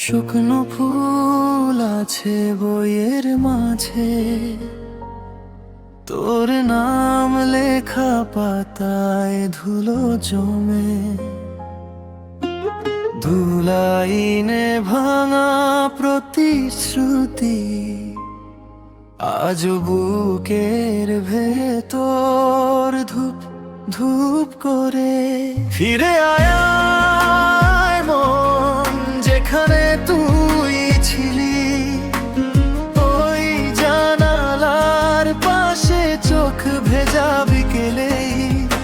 শুকনো ফুল আছে বইয়ের মাঝে, তোর নাম লেখা পাতায় ধুলো জমে। ধুলাইনে ভাঙা প্রতিশ্রুতি আজ বুকের ভেতর ধূপ ধূপ করে। ফিরে আয় মন, যেখানে তুই ছিলি, ওই জানালার পাশে চোখ ভেজা বিকেলে।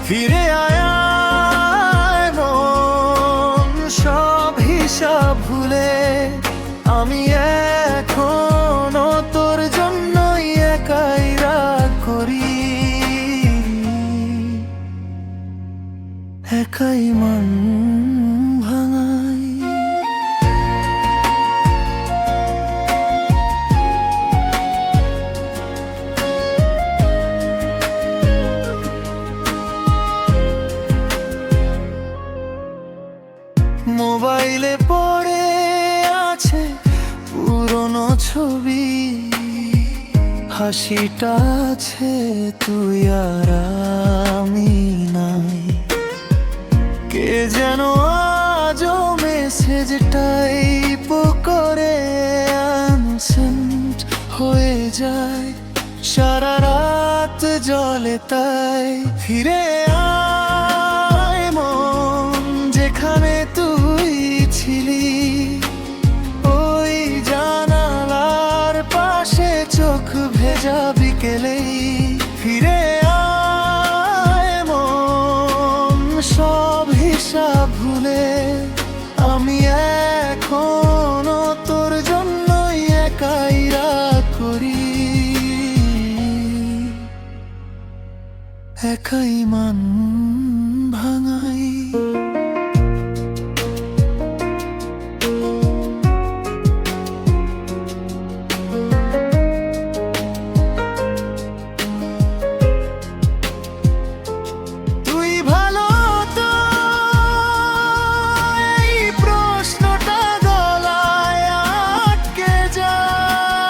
ফিরে আয় মন, সব হিসাব ভুলে। আমি এখনো তোর জন্যই একাই রাগ করি, একাই মন ভাঙাই। মোবাইলে পড়ে আছে পুরনো ছবি, হাসিটা আছে তুই আর আমি নাই। কে যেন আজও মেসেজ টাইপ করে আনসেন্ড হয়ে যায়, সারা রাত জলে তাই। ফিরে আয় মন, যেখানে তুই ছিলি, ওই জানালার পাশে চোখ ভেজা বিকেলেই। ফিরে আয় মন, সব হিসাব ভুলে। আমি এখনো তোর জন্যই একাই রাগ করি, একাই মন ভাঙাই। তুই ভালো তো, এই প্রশ্নটা গলায় আটকে যায়।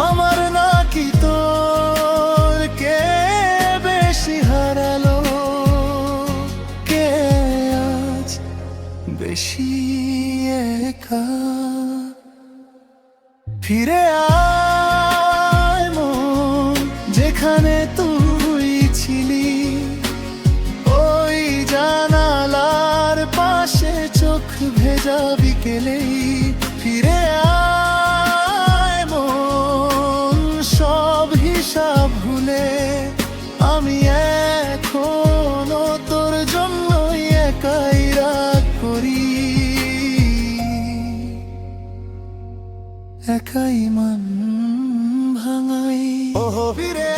আমার নাকি তোর কে বেশি হারালো, কে আজ বেশি একা। ফিরে আয় মন, যেখানে তুই ছিলি, ওই জানালার পাশে চোখ ভেজা বিকেলেই। ফিরে আয় মন, সব হিসাব ভুলে। আমি এখনো তোর জন্যই একাই রাগ করি, একাই মন ভাঙাই। ওহ ফিরে